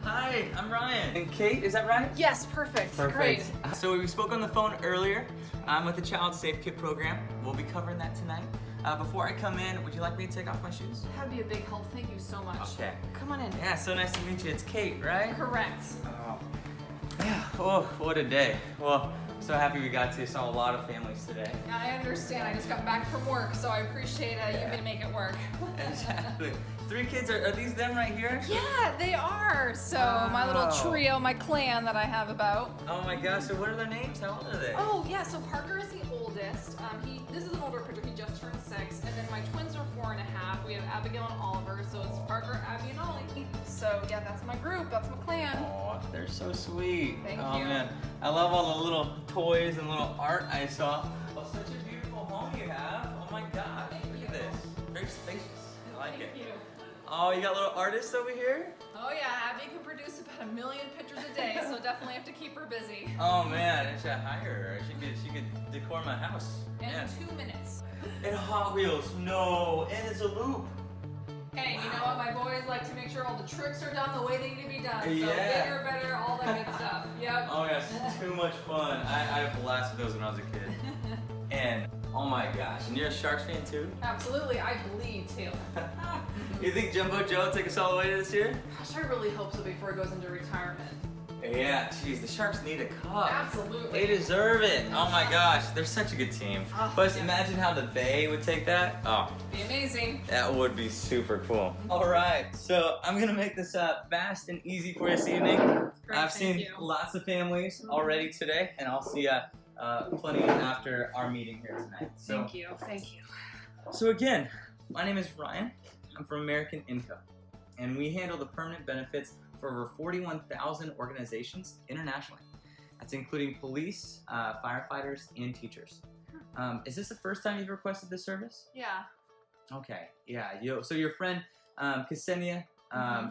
Hi, I'm Ryan. And Kate, is that right? Yes, perfect. Perfect. Great. So we spoke on the phone earlier. I'm with the Child Safe Kit program. We'll be covering that tonight. Before I come in, would you like me to take off my shoes? That'd be a big help. Thank you so much. Okay. Come on in. Yeah, so nice to meet you. It's Kate, right? Correct. Oh. Yeah, oh, what a day. Well, I'm so happy we got to. Saw a lot of families today. Yeah, I understand. I just got back from work, so I appreciate you gonna make it work. Exactly. 3 kids, are these them right here? Yeah, they are. So my little trio, my clan that I have about. Oh my gosh, so what are their names? How old are they? Oh yeah, so Parker is the oldest. This is an older picture. He just turned 6, and then my twins are 4 and a half. We have Abigail and Oliver, so it's Parker, Abby, and Ollie. So yeah, that's my group. That's my clan. Oh, they're so sweet. Thank oh you. Man, I love all the little toys and little art I saw. Oh, such a beautiful home you have. Oh my gosh, look at this. Very spacious. I like it. Thank you. Oh, you got little artists over here? Oh yeah, Abby can produce about 1 million pictures a day, so definitely have to keep her busy. Oh man, I should hire her. She could decor my house. In Yeah. 2 minutes. And Hot Wheels, no, and it's a loop. Hey, you know what? My boys like to make sure all the tricks are done the way they need to be done. So Yeah. bigger, better, all that good stuff. Yep. Oh yes, too much fun. I had a blast with those when I was a kid. And oh my gosh, and you're a Sharks fan too? Absolutely, I bleed too. You think Jumbo Joe will take us all the way to this year? Gosh, I really hope so before he goes into retirement. Yeah, geez, the Sharks need a cup. Absolutely. They deserve it. Oh my gosh, they're such a good team. Oh, Plus, yeah. imagine how the Bay would take that. Oh, Be amazing. that would be super cool. All right, so I'm gonna make this fast and easy for you this evening. Great, I've thank seen you. lots of families already today, and I'll see plenty after our meeting here tonight. So, Thank you. Thank you. So again, my name is Ryan. I'm from American Income, and we handle the permanent benefits for over 41,000 organizations internationally. That's including police, firefighters, and teachers. Is this the first time you've requested this service? Yeah. Okay, yeah. So your friend, Ksenia,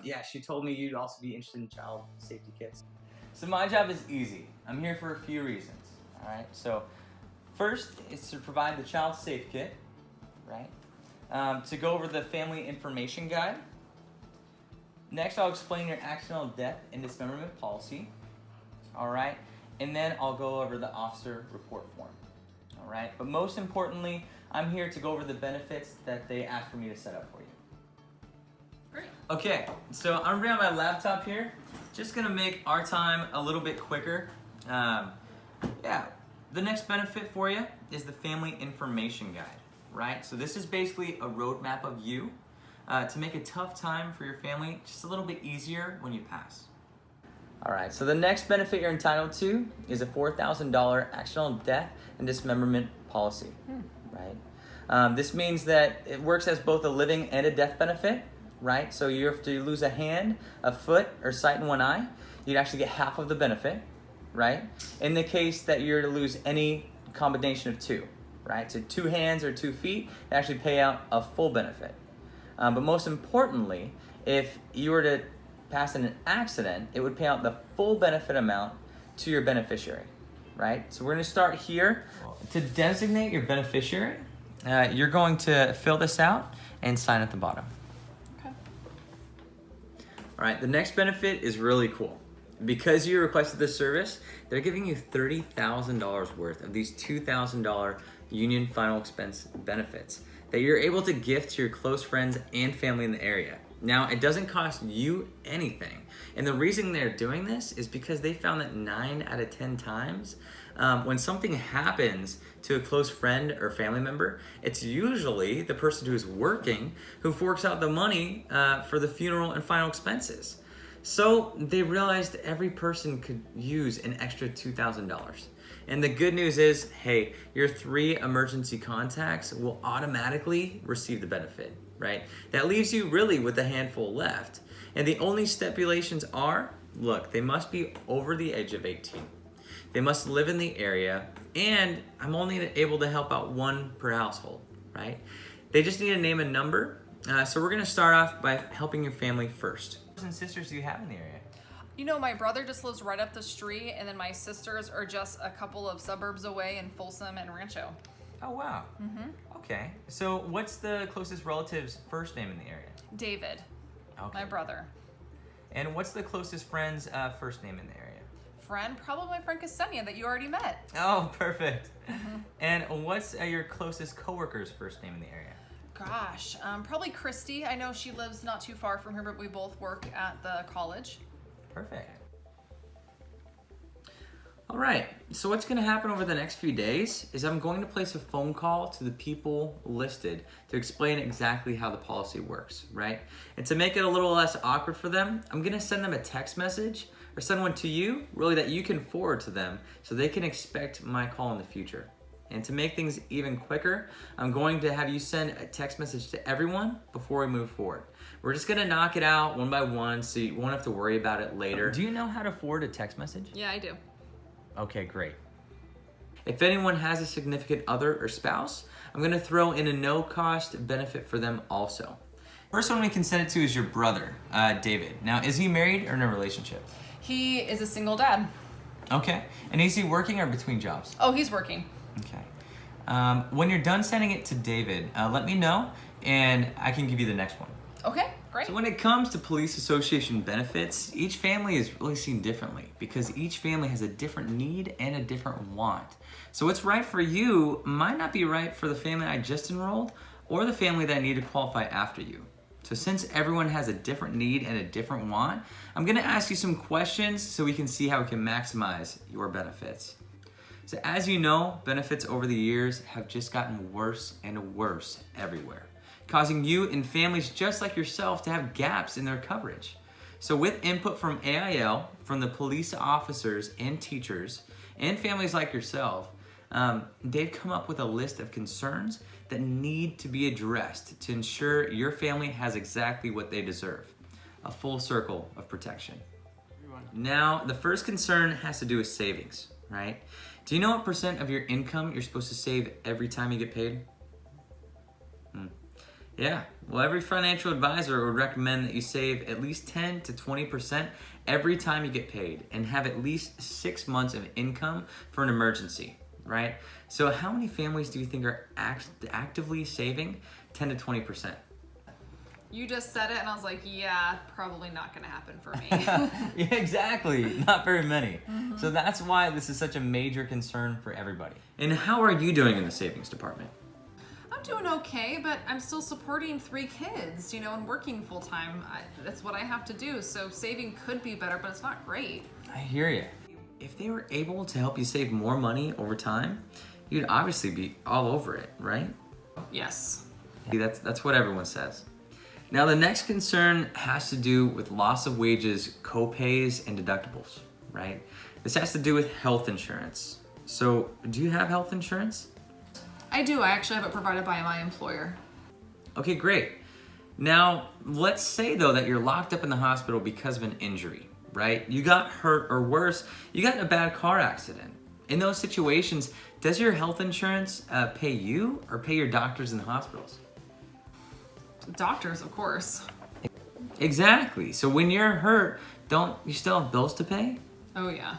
yeah, she told me you'd also be interested in child safety kits. So my job is easy. I'm here for a few reasons, all right? So first is to provide the child safe kit, right? To go over the family information guide. Next, I'll explain your accidental death and dismemberment policy, all right? And then I'll go over the officer report form, all right? But most importantly, I'm here to go over the benefits that they asked for me to set up for you. Great. Okay, so I'm bringing my laptop here. Just gonna make our time a little bit quicker. Yeah, the next benefit for you is the family information guide, right? So this is basically a roadmap of you to make a tough time for your family just a little bit easier when you pass. All right, so the next benefit you're entitled to is a $4,000 accidental death and dismemberment policy, right? This means that it works as both a living and a death benefit, right? So you have to lose a hand, a foot, or sight in one eye, you'd actually get half of the benefit, right? In the case that you're to lose any combination of 2, right? So 2 hands or 2 feet, they actually pay out a full benefit. But most importantly, if you were to pass in an accident, it would pay out the full benefit amount to your beneficiary, right? So we're gonna start here. To designate your beneficiary, you're going to fill this out and sign at the bottom. Okay. All right, the next benefit is really cool. Because you requested this service, they're giving you $30,000 worth of these $2,000 union final expense benefits that you're able to gift to your close friends and family in the area. Now, it doesn't cost you anything. And the reason they're doing this is because they found that 9 out of 10 times, when something happens to a close friend or family member, it's usually the person who's working who forks out the money for the funeral and final expenses. So they realized every person could use an extra $2,000. And the good news is, hey, your 3 emergency contacts will automatically receive the benefit, right? That leaves you really with a handful left. And the only stipulations are, look, they must be over the age of 18. They must live in the area, and I'm only able to help out 1 per household, right? They just need to name a number. So we're gonna start off by helping your family first. What brothers and sisters do you have in the area? You know, my brother just lives right up the street, and then my sisters are just a couple of suburbs away in Folsom and Rancho. Oh, wow. Okay. So what's the closest relative's first name in the area? David, Okay. my brother. And what's the closest friend's first name in the area? Friend, probably my friend Ksenia that you already met. Oh, perfect. And what's your closest coworker's first name in the area? Gosh, probably Christy. I know she lives not too far from here, but we both work at the college. Perfect. All right, so what's gonna happen over the next few days is I'm going to place a phone call to the people listed to explain exactly how the policy works, right? And to make it a little less awkward for them, I'm gonna send them a text message or send one to you, really, that you can forward to them so they can expect my call in the future. And to make things even quicker, I'm going to have you send a text message to everyone before we move forward. We're just gonna knock it out one by one so you won't have to worry about it later. Do you know how to forward a text message? Yeah, I do. Okay, great. If anyone has a significant other or spouse, I'm gonna throw in a no-cost benefit for them also. First one we can send it to is your brother, David. Now, is he married or in a relationship? He is a single dad. Okay, and is he working or between jobs? Oh, he's working. Okay. When you're done sending it to David, let me know and I can give you the next one. Okay, great. So when it comes to police association benefits, each family is really seen differently because each family has a different need and a different want. So what's right for you might not be right for the family I just enrolled or the family that need to qualify after you. So since everyone has a different need and a different want, I'm gonna ask you some questions so we can see how we can maximize your benefits. So as you know, benefits over the years have just gotten worse and worse everywhere, causing you and families just like yourself to have gaps in their coverage. So with input from AIL, from the police officers and teachers, and families like yourself, they've come up with a list of concerns that need to be addressed to ensure your family has exactly what they deserve, a full circle of protection. Now, the first concern has to do with savings, right? Do you know what % of your income you're supposed to save every time you get paid? Yeah, well, every financial advisor would recommend that you save at least 10 to 20% every time you get paid and have at least 6 months of income for an emergency, right? So how many families do you think are actively saving 10 to 20%? You just said it and I was like, yeah, probably not gonna happen for me. Yeah, exactly. Not very many. So that's why this is such a major concern for everybody. And how are you doing in the savings department? I'm doing okay, but I'm still supporting 3 kids, and working full time. That's what I have to do. So saving could be better, but it's not great. I hear you. If they were able to help you save more money over time, you'd obviously be all over it, right? Yes. That's what everyone says. Now the next concern has to do with loss of wages, co-pays, and deductibles, right? This has to do with health insurance. So do you have health insurance? I do. I actually have it provided by my employer. Okay, great. Now, let's say though that you're locked up in the hospital because of an injury, right? You got hurt, or worse, you got in a bad car accident. In those situations, does your health insurance pay you or pay your doctors in the hospitals? Doctors, of course. Exactly. So when you're hurt, don't you still have bills to pay? Oh yeah.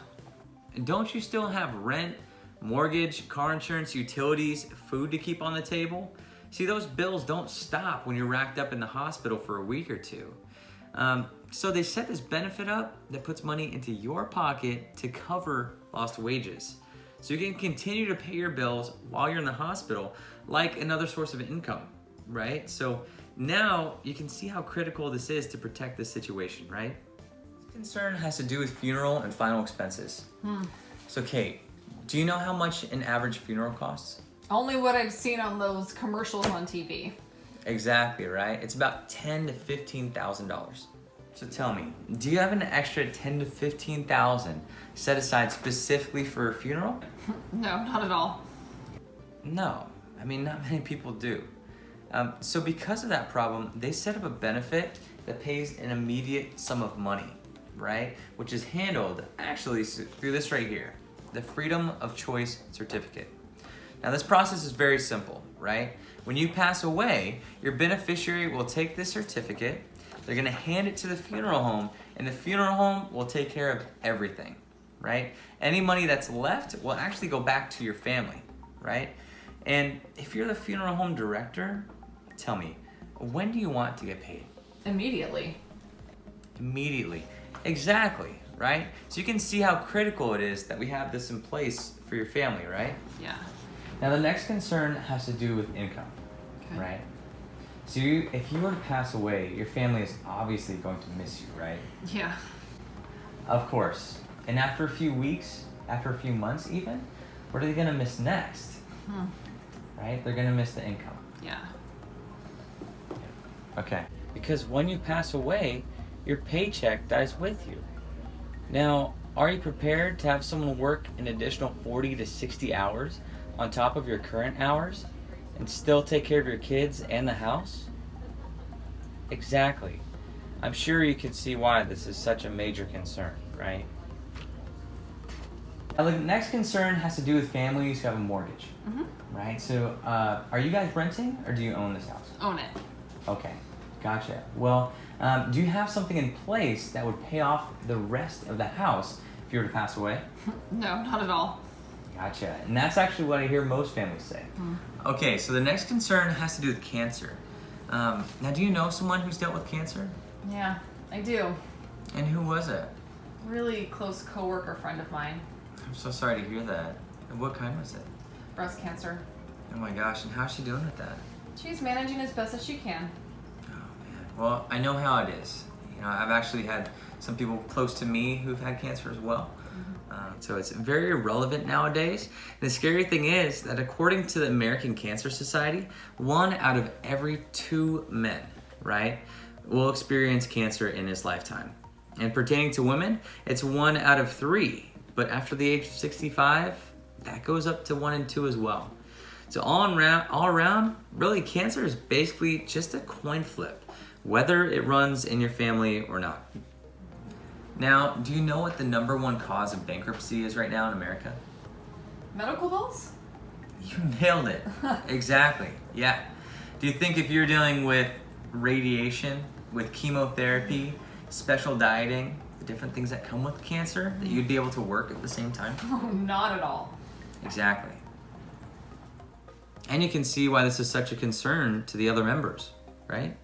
Don't you still have rent, mortgage, car insurance, utilities, food to keep on the table? See, those bills don't stop when you're racked up in the hospital for a week or two. So they set this benefit up that puts money into your pocket to cover lost wages. So you can continue to pay your bills while you're in the hospital like another source of income, right? So now you can see how critical this is to protect this situation, right? This concern has to do with funeral and final expenses. So Kate, do you know how much an average funeral costs? Only what I've seen on those commercials on TV. Exactly, right? It's about $10,000 to $15,000. So tell me, do you have an extra $10,000 to $15,000 set aside specifically for a funeral? No, not at all. No, I mean, not many people do. So because of that problem, they set up a benefit that pays an immediate sum of money, right? Which is handled actually through this right here, the Freedom of Choice Certificate. Now this process is very simple, right? When you pass away, your beneficiary will take this certificate, they're gonna hand it to the funeral home, and the funeral home will take care of everything, right? Any money that's left will actually go back to your family, right? And if you're the funeral home director, tell me, when do you want to get paid? Immediately. Immediately. Exactly, right? So you can see how critical it is that we have this in place for your family, right? Yeah. Now the next concern has to do with income, Okay. right? So if you were to pass away, your family is obviously going to miss you, right? Yeah. Of course. And after a few weeks, after a few months even, what are they going to miss next? Right? They're going to miss the income. Yeah. Okay. Because when you pass away, your paycheck dies with you. Now, are you prepared to have someone work an additional 40 to 60 hours on top of your current hours and still take care of your kids and the house? Exactly. I'm sure you can see why this is such a major concern, right? Now, the next concern has to do with families who have a mortgage, right? So, are you guys renting or do you own this house? Own it. Okay, gotcha. Well, do you have something in place that would pay off the rest of the house if you were to pass away? No, not at all. Gotcha. And that's actually what I hear most families say. Okay, so the next concern has to do with cancer. Now, do you know someone who's dealt with cancer? Yeah, I do. And who was it? Really close coworker friend of mine. I'm so sorry to hear that. And what kind was it? Breast cancer. Oh my gosh, and how's she doing with that? She's managing as best as she can. Oh man. Well, I know how it is. You know, I've actually had some people close to me who've had cancer as well. So it's very relevant nowadays. And the scary thing is that according to the American Cancer Society, 1 out of every 2 men, right, will experience cancer in his lifetime. And pertaining to women, it's 1 out of 3. But after the age of 65, that goes up to 1 in 2 as well. So all around, really, cancer is basically just a coin flip, whether it runs in your family or not. Now, do you know what the #1 cause of bankruptcy is right now in America? Medical bills? You nailed it. Exactly. Yeah. Do you think if you're dealing with radiation, with chemotherapy, special dieting, the different things that come with cancer, that you'd be able to work at the same time? Oh, not at all. Exactly. And you can see why this is such a concern to the other members, right?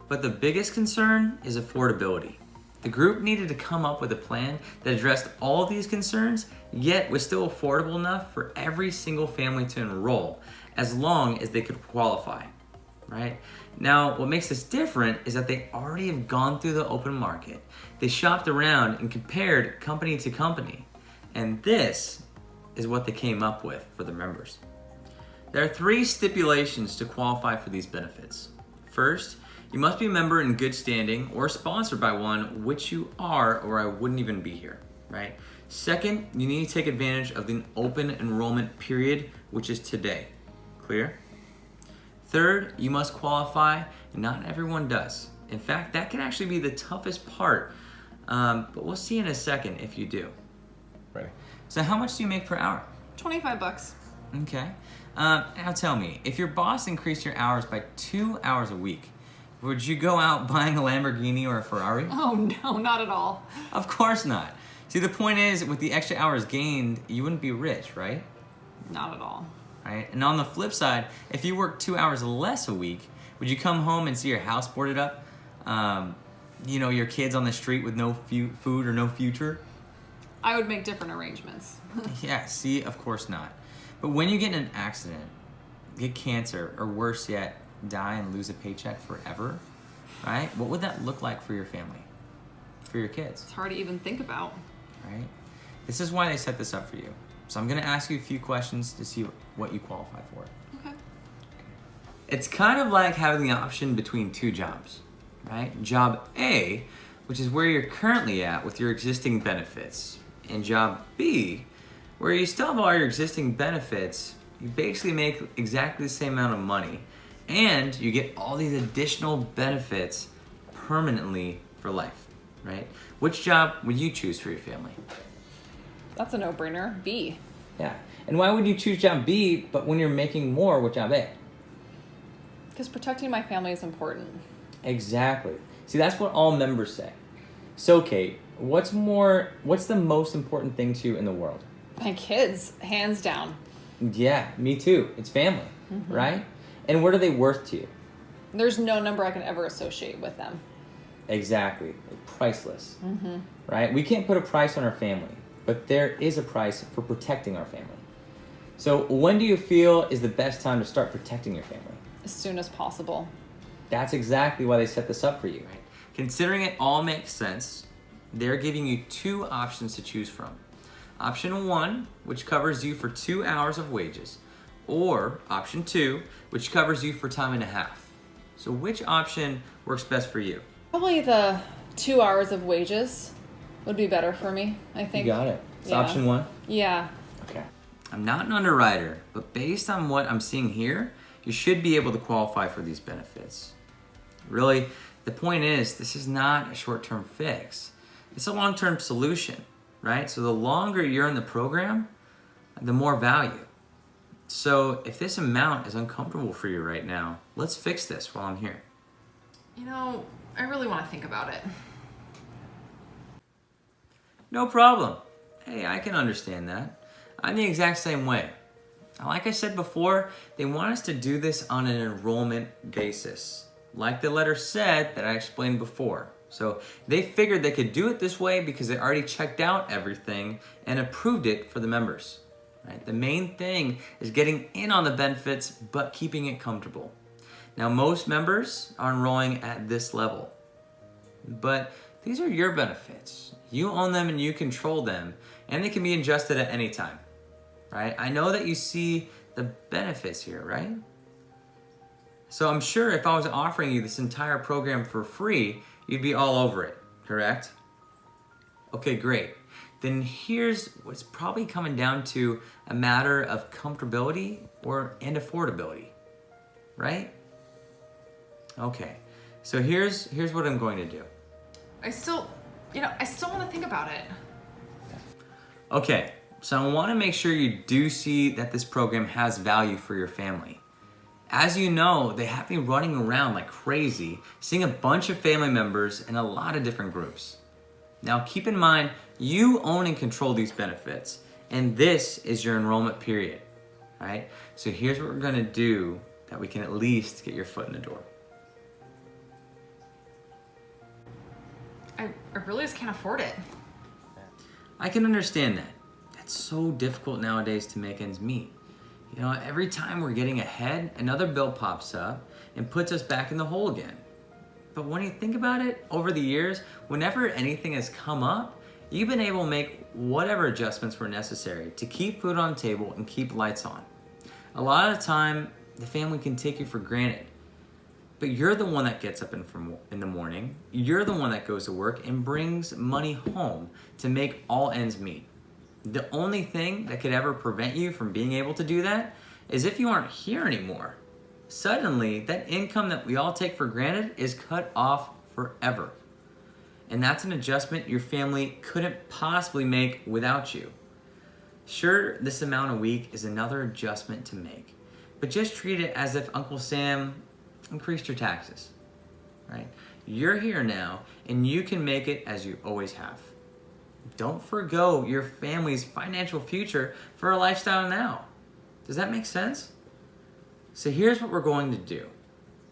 But the biggest concern is affordability. The group needed to come up with a plan that addressed all of these concerns, yet was still affordable enough for every single family to enroll, as long as they could qualify, right? Now, what makes this different is that they already have gone through the open market. They shopped around and compared company to company. And this is what they came up with for the members. There are 3 stipulations to qualify for these benefits. First, you must be a member in good standing or sponsored by one, which you are, or I wouldn't even be here, right? Second, you need to take advantage of the open enrollment period, which is today. Clear? Third, you must qualify, and not everyone does. In fact, that can actually be the toughest part, but we'll see in a second if you do. Right. So how much do you make per hour? $25. Okay. Now tell me, if your boss increased your hours by 2 hours a week, would you go out buying a Lamborghini or a Ferrari? Oh, no, not at all. Of course not. See, the point is, with the extra hours gained, you wouldn't be rich, right? Not at all. Right? And on the flip side, if you work 2 hours less a week, would you come home and see your house boarded up? Your kids on the street with no food or no future? I would make different arrangements. Yeah, see, of course not. But when you get in an accident, get cancer, or worse yet, die and lose a paycheck forever, right? What would that look like for your family, for your kids? It's hard to even think about. Right? This is why they set this up for you. So I'm going to ask you a few questions to see what you qualify for. Okay. It's kind of like having the option between 2 jobs, right? Job A, which is where you're currently at with your existing benefits, and job B, where you still have all your existing benefits, you basically make exactly the same amount of money, and you get all these additional benefits permanently for life, right? Which job would you choose for your family? That's a no-brainer. B. Yeah. And why would you choose job B, but when you're making more with job A? Because protecting my family is important. Exactly. See, that's what all members say. So, Kate, what's the most important thing to you in the world? My kids, hands down. Yeah, me too. It's family, right? And what are they worth to you? There's no number I can ever associate with them. Exactly. Priceless. Right? We can't put a price on our family, but there is a price for protecting our family. So when do you feel is the best time to start protecting your family? As soon as possible. That's exactly why they set this up for you. Right? Considering it all makes sense, they're giving you two options to choose from. Option 1, which covers you for 2 hours of wages, or option 2, which covers you for time and a half. So which option works best for you? Probably the 2 hours of wages would be better for me, I think. You got it. It's Yeah. option 1? Yeah. Okay. I'm not an underwriter, but based on what I'm seeing here, you should be able to qualify for these benefits. Really, the point is, this is not a short-term fix. It's a long-term solution, right? So the longer you're in the program, the more value. So if this amount is uncomfortable for you right now, let's fix this while I'm here. You know, I really want to think about it. No problem. Hey, I can understand that. I'm the exact same way. Like I said before, they want us to do this on an enrollment basis, like the letter said that I explained before. So they figured they could do it this way because they already checked out everything and approved it for the members. Right? The main thing is getting in on the benefits, but keeping it comfortable. Now, most members are enrolling at this level, but these are your benefits. You own them and you control them, and they can be adjusted at any time. Right? I know that you see the benefits here, right? So I'm sure if I was offering you this entire program for free, you'd be all over it, correct? Okay, great. Then here's what's probably coming down to a matter of comfortability and affordability, right? Okay, so here's what I'm going to do. I still want to think about it. Okay, so I want to make sure you do see that this program has value for your family. As you know, they have me running around like crazy, seeing a bunch of family members in a lot of different groups. Now keep in mind, you own and control these benefits, and this is your enrollment period, right? So here's what we're gonna do that we can at least get your foot in the door. I really just can't afford it. I can understand that. It's so difficult nowadays to make ends meet. You know, every time we're getting ahead, another bill pops up and puts us back in the hole again. But when you think about it, over the years, whenever anything has come up, you've been able to make whatever adjustments were necessary to keep food on the table and keep lights on. A lot of the time, the family can take you for granted. But you're the one that gets up in the morning, you're the one that goes to work and brings money home to make all ends meet. The only thing that could ever prevent you from being able to do that is if you aren't here anymore. Suddenly, that income that we all take for granted is cut off forever. And that's an adjustment your family couldn't possibly make without you. Sure, this amount a week is another adjustment to make, but just treat it as if Uncle Sam increased your taxes, right? You're here now, and you can make it as you always have. Don't forgo your family's financial future for a lifestyle now. Does that make sense? So here's what we're going to do.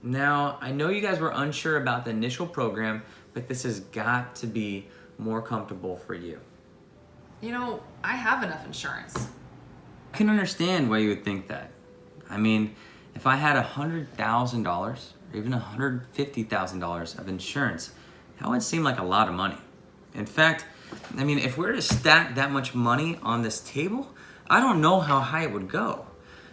Now, I know you guys were unsure about the initial program, but this has got to be more comfortable for you. You know, I have enough insurance. I can understand why you would think that. I mean, if I had $100,000 or even $150,000 of insurance, that would seem like a lot of money. In fact, I mean, if we were to stack that much money on this table, I don't know how high it would go.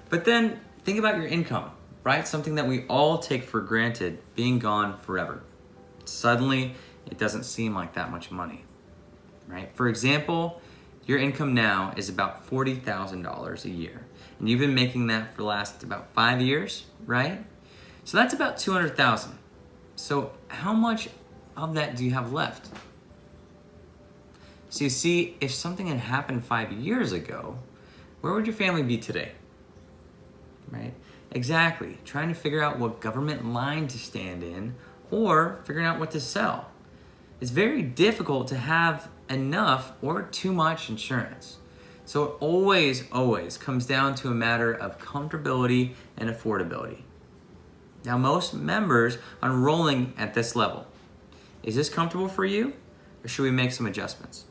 But then think about your income, right? Something that we all take for granted being gone forever. Suddenly, it doesn't seem like that much money, right? For example, your income now is about $40,000 a year, and you've been making that for the last about 5 years, right? So that's about $200,000. So how much of that do you have left? So you see, if something had happened 5 years ago, where would your family be today? Right? Exactly. Trying to figure out what government line to stand in or figuring out what to sell. It's very difficult to have enough or too much insurance. So it always comes down to a matter of comfortability and affordability. Now, most members are enrolling at this level. Is this comfortable for you, or should we make some adjustments?